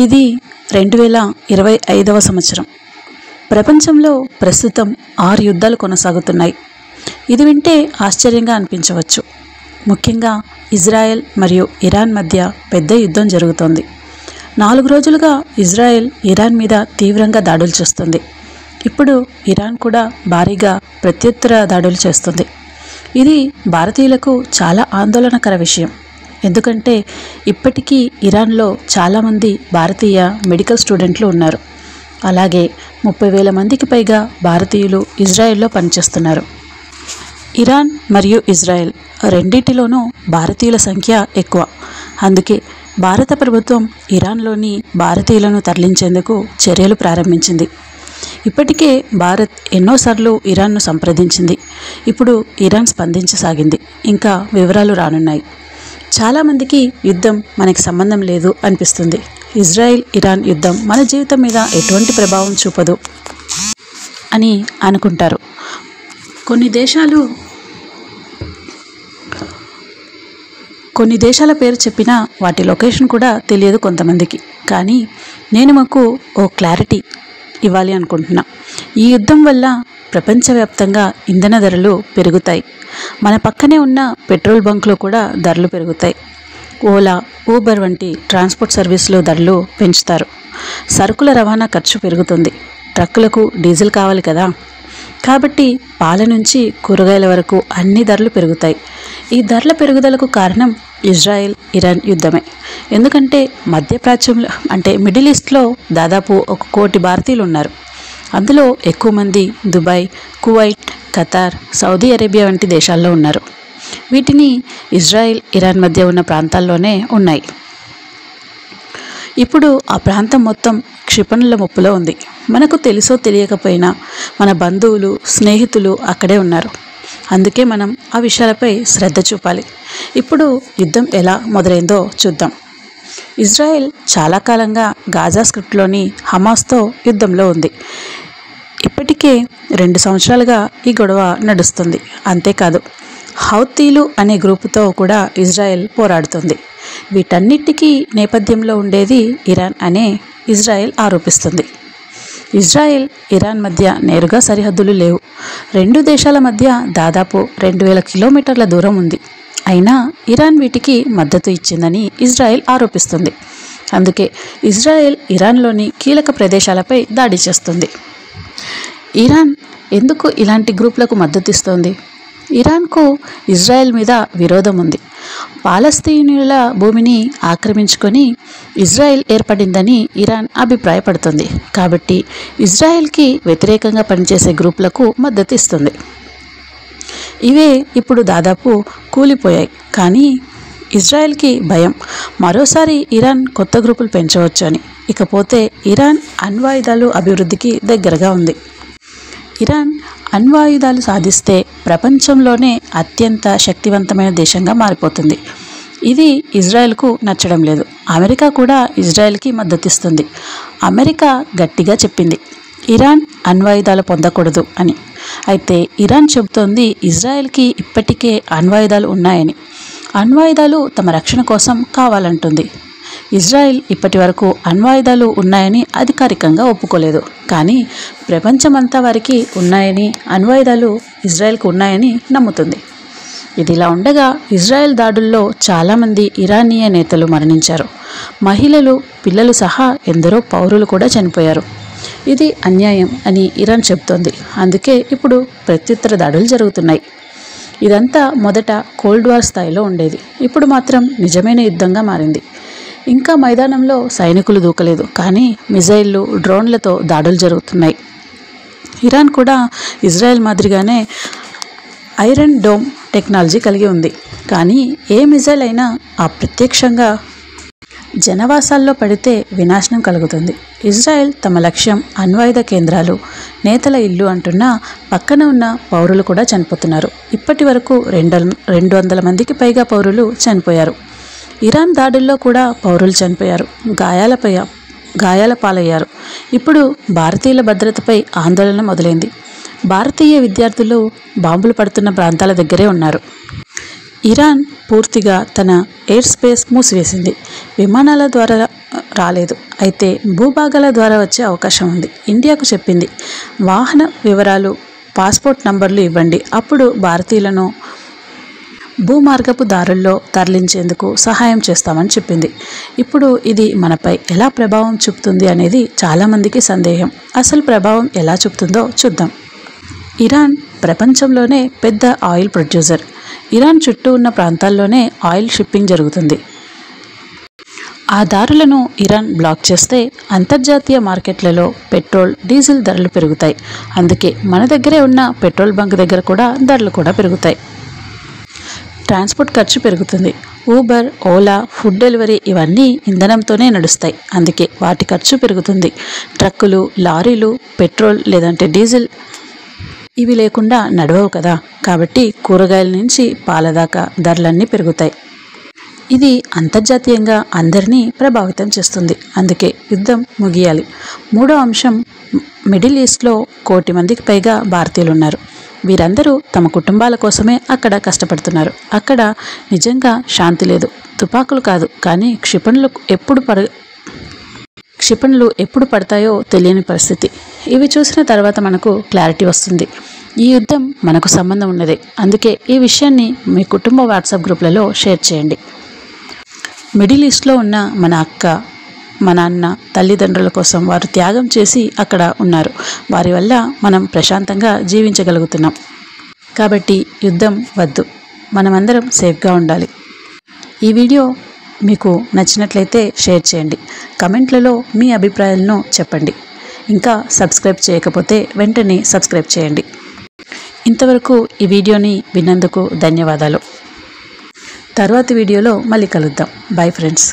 ఇది 2025వ సంవత్సరం. ప్రపంచంలో ప్రస్తుతం 6 యుద్ధాలు కొనసాగుతున్నాయి. ఇది వింటే ఆశ్చర్యంగా అనిపించవచ్చు. ముఖ్యంగా ఇజ్రాయెల్ మరియు ఇరాన్ మధ్య పెద్ద యుద్ధం జరుగుతోంది. 4 రోజులుగా ఇజ్రాయెల్ ఇరాన్ మీద తీవ్రంగా దాడులు చేస్తుంది. ఇప్పుడు ఇరాన్ కూడా భారీగా ప్రత్యుత్తర దాడులు చేస్తుంది. ఇది భారతీయులకు చాలా ఆందోళనకర విషయం. ఎందుకంటే ఇప్పటికీ ఇరాన్లో చాలామంది భారతీయ మెడికల్ స్టూడెంట్లు ఉన్నారు. అలాగే 30,000 మందికి పైగా భారతీయులు ఇజ్రాయెల్లో పనిచేస్తున్నారు. ఇరాన్ మరియు ఇజ్రాయెల్ రెండింటిలోనూ భారతీయుల సంఖ్య ఎక్కువ. అందుకే భారత ప్రభుత్వం ఇరాన్లోని భారతీయులను తరలించేందుకు చర్యలు ప్రారంభించింది. ఇప్పటికే భారత్ ఎన్నోసార్లు ఇరాన్ను సంప్రదించింది. ఇప్పుడు ఇరాన్ స్పందించసాగింది. ఇంకా వివరాలు రానున్నాయి. చాలామందికి యుద్ధం మనకి సంబంధం లేదు అనిపిస్తుంది. ఇజ్రాయెల్ ఇరాన్ యుద్ధం మన జీవితం మీద ఎటువంటి ప్రభావం చూపదు అని అనుకుంటారు. కొన్ని దేశాల పేరు చెప్పినా వాటి లొకేషన్ కూడా తెలియదు కొంతమందికి. కానీ నేను మాకు ఓ క్లారిటీ ఇవ్వాలి అనుకుంటున్నా. ఈ యుద్ధం వల్ల ప్రపంచవ్యాప్తంగా ఇంధన ధరలు పెరుగుతాయి. మన పక్కనే ఉన్న పెట్రోల్ బంక్లో కూడా ధరలు పెరుగుతాయి. ఓలా, ఊబర్ వంటి ట్రాన్స్పోర్ట్ సర్వీసులు ధరలు పెంచుతారు. సరుకుల రవాణా ఖర్చు పెరుగుతుంది. ట్రక్కులకు డీజిల్ కావాలి కదా. కాబట్టి పాల నుంచి కూరగాయల వరకు అన్ని ధరలు పెరుగుతాయి. ఈ ధరల పెరుగుదలకు కారణం ఇజ్రాయెల్ ఇరాన్ యుద్ధమే. ఎందుకంటే మధ్యప్రాచ్యంలో అంటే మిడిల్ ఈస్ట్లో దాదాపు 1 కోటి భారతీయులు ఉన్నారు. అందులో ఎక్కువ మంది Dubai, Kuwait, Qatar, Saudi Arabia వంటి దేశాల్లో ఉన్నారు. వీటిని ఇజ్రాయెల్ ఇరాన్ మధ్య ఉన్న ప్రాంతాల్లోనే ఉన్నాయి. ఇప్పుడు ఆ ప్రాంతం మొత్తం క్షిపణుల ముప్పులో ఉంది. మనకు తెలుసో తెలియకపోయినా మన బంధువులు, స్నేహితులు అక్కడే ఉన్నారు. అందుకే మనం ఆ విషయాలపై శ్రద్ధ చూపాలి. ఇప్పుడు యుద్ధం ఎలా మొదలైందో చూద్దాం. ఇజ్రాయెల్ చాలా కాలంగా గాజా స్క్రిప్ట్లోని హమాస్తో యుద్ధంలో ఉంది. ఇప్పటికే 2 సంవత్సరాలుగా ఈ గొడవ నడుస్తుంది. అంతేకాదు హౌతీలు అనే గ్రూపుతో కూడా ఇజ్రాయెల్ పోరాడుతుంది. వీటన్నిటికీ నేపథ్యంలో ఉండేది ఇరాన్ అనే ఇజ్రాయెల్ ఆరోపిస్తుంది. ఇజ్రాయెల్ ఇరాన్ మధ్య నేరుగా సరిహద్దులు లేవు. 2 దేశాల మధ్య దాదాపు 2,000 కిలోమీటర్ల దూరం ఉంది. అయినా ఇరాన్ వీటికి మద్దతు ఇచ్చిందని ఇజ్రాయెల్ ఆరోపిస్తుంది. అందుకే ఇజ్రాయెల్ ఇరాన్లోని కీలక ప్రదేశాలపై దాడి చేస్తుంది. ఇరాన్ ఎందుకు ఇలాంటి గ్రూపులకు మద్దతు ఇస్తోంది? ఇరాన్కు ఇజ్రాయెల్ మీద విరోధం ఉంది. పాలస్తీనుల భూమిని ఆక్రమించుకొని ఇజ్రాయెల్ ఏర్పడిందని ఇరాన్ అభిప్రాయపడుతుంది. కాబట్టి ఇజ్రాయెల్కి వ్యతిరేకంగా పనిచేసే గ్రూపులకు మద్దతు ఇస్తుంది. ఇవే ఇప్పుడు దాదాపు కూలిపోయాయి. కానీ ఇజ్రాయెల్కి భయం, మరోసారి ఇరాన్ కొత్త గ్రూపులు పెంచవచ్చు అని. ఇకపోతే ఇరాన్ అణ్వాయుధాలు అభివృద్ధికి దగ్గరగా ఉంది. ఇరాన్ అణ్వాయుధాలు సాధిస్తే ప్రపంచంలోనే అత్యంత శక్తివంతమైన దేశంగా మారిపోతుంది. ఇది ఇజ్రాయెల్కు నచ్చడం లేదు. అమెరికా కూడా ఇజ్రాయెల్కి మద్దతిస్తుంది. అమెరికా గట్టిగా చెప్పింది ఇరాన్ అణ్వాయుధాలు పొందకూడదు అని. అయితే ఇరాన్ చెబుతోంది ఇజ్రాయెల్కి ఇప్పటికే అణ్వాయుధాలు ఉన్నాయని. అణ్వాయుధాలు తమ రక్షణ కోసం కావాలంటుంది. ఇజ్రాయెల్ ఇప్పటి వరకు అణ్వాయుధాలు ఉన్నాయని అధికారికంగా ఒప్పుకోలేదు. కానీ ప్రపంచమంతా వారికి ఉన్నాయని, అణ్వాయుధాలు ఇజ్రాయెల్కు ఉన్నాయని నమ్ముతుంది. ఇదిలా ఉండగా ఇజ్రాయెల్ దాడుల్లో చాలామంది ఇరానియా నేతలు మరణించారు. మహిళలు, పిల్లలు సహా ఎందరో పౌరులు కూడా చనిపోయారు. ఇది అన్యాయం అని ఇరాన్ చెబుతోంది. అందుకే ఇప్పుడు ప్రత్యుత్తర దాడులు జరుగుతున్నాయి. ఇదంతా మొదట కోల్డ్ వార్ స్థాయిలో ఉండేది. ఇప్పుడు మాత్రం నిజమైన యుద్ధంగా మారింది. ఇంకా మైదానంలో సైనికులు దూకలేదు. కానీ మిజైళ్లు, డ్రోన్లతో దాడులు జరుగుతున్నాయి. ఇరాన్ కూడా ఇజ్రాయెల్ మాదిరిగానే ఐరన్ డోమ్ టెక్నాలజీ కలిగి ఉంది. కానీ ఏ మిజైల్ అయినా అప్రత్యక్షంగా జనవాసాల్లో పడితే వినాశనం కలుగుతుంది. ఇజ్రాయెల్ తమ లక్ష్యం అణ్వాయుధ కేంద్రాలు, నేతల ఇల్లు అంటున్నా పక్కన ఉన్న పౌరులు కూడా చనిపోతున్నారు. ఇప్పటి వరకు 200 మందికి పైగా పౌరులు చనిపోయారు. ఇరాన్ దాడుల్లో కూడా పౌరులు చనిపోయారు, గాయాల పాలయ్యారు. ఇప్పుడు భారతీయుల భద్రతపై ఆందోళన మొదలైంది. భారతీయ విద్యార్థులు బాంబులు పడుతున్న ప్రాంతాల దగ్గరే ఉన్నారు. ఇరాన్ పూర్తిగా తన ఎయిర్ స్పేస్ మూసివేసింది. విమానాల ద్వారా రాలేదు, అయితే భూభాగాల ద్వారా వచ్చే అవకాశం ఉంది. ఇండియాకు చెప్పింది, వాహన వివరాలు, పాస్పోర్ట్ నంబర్లు ఇవ్వండి, అప్పుడు భారతీయులను భూమార్గపు దారుల్లో తరలించేందుకు సహాయం చేస్తామని చెప్పింది. ఇప్పుడు ఇది మనపై ఎలా ప్రభావం చూపుతుంది అనేది చాలామందికి సందేహం. అసలు ప్రభావం ఎలా చూపుతుందో చూద్దాం. ఇరాన్ ప్రపంచంలోనే పెద్ద ఆయిల్ ప్రొడ్యూసర్. ఇరాన్ చుట్టూ ఉన్న ప్రాంతాల్లోనే ఆయిల్ షిప్పింగ్ జరుగుతుంది. ఆ దారులను ఇరాన్ బ్లాక్ చేస్తే అంతర్జాతీయ మార్కెట్లలో పెట్రోల్, డీజిల్ ధరలు పెరుగుతాయి. అందుకే మన దగ్గరే ఉన్న పెట్రోల్ బంక్ దగ్గర కూడా ధరలు కూడా పెరుగుతాయి. ట్రాన్స్పోర్ట్ ఖర్చు పెరుగుతుంది. ఊబర్, ఓలా, ఫుడ్ డెలివరీ ఇవన్నీ ఇంధనంతోనే నడుస్తాయి. అందుకే వాటి ఖర్చు పెరుగుతుంది. ట్రక్కులు, లారీలు పెట్రోల్ లేదంటే డీజిల్ ఇవి లేకుండా నడవవు కదా. కాబట్టి కూరగాయల నుంచి పాల దాకా ధరలన్నీ పెరుగుతాయి. ఇది అంతర్జాతీయంగా అందరినీ ప్రభావితం చేస్తుంది. అందుకే యుద్ధం ముగియాలి. మూడో అంశం, మిడిల్ ఈస్ట్లో 1 కోటి మందికి పైగా భారతీయులు ఉన్నారు. వీరందరూ తమ కుటుంబాల కోసమే అక్కడ కష్టపడుతున్నారు. అక్కడ నిజంగా శాంతి లేదు. తుపాకులు కాదు, కానీ క్షిపణులు ఎప్పుడు పడతాయో తెలియని పరిస్థితి. ఇవి చూసిన తర్వాత మనకు క్లారిటీ వస్తుంది. ఈ యుద్ధం మనకు సంబంధం ఉన్నదే. అందుకే ఈ విషయాన్ని మీ కుటుంబ వాట్సాప్ గ్రూప్లలో షేర్ చేయండి. మిడిల్ ఈస్ట్లో ఉన్న మన అక్క, మా నాన్న, తల్లిదండ్రుల కోసం వారు త్యాగం చేసి అక్కడ ఉన్నారు. వారి వల్ల మనం ప్రశాంతంగా జీవించగలుగుతున్నాం. కాబట్టి యుద్ధం వద్దు, మనమందరం సేఫ్గా ఉండాలి. ఈ వీడియో మీకు నచ్చినట్లయితే షేర్ చేయండి. కమెంట్లలో మీ అభిప్రాయాలను చెప్పండి. ఇంకా సబ్స్క్రైబ్ చేయకపోతే వెంటనే సబ్స్క్రైబ్ చేయండి. ఇంతవరకు ఈ వీడియోని విన్నందుకు ధన్యవాదాలు. తర్వాతి వీడియోలో మళ్ళీ కలుద్దాం. Bye friends.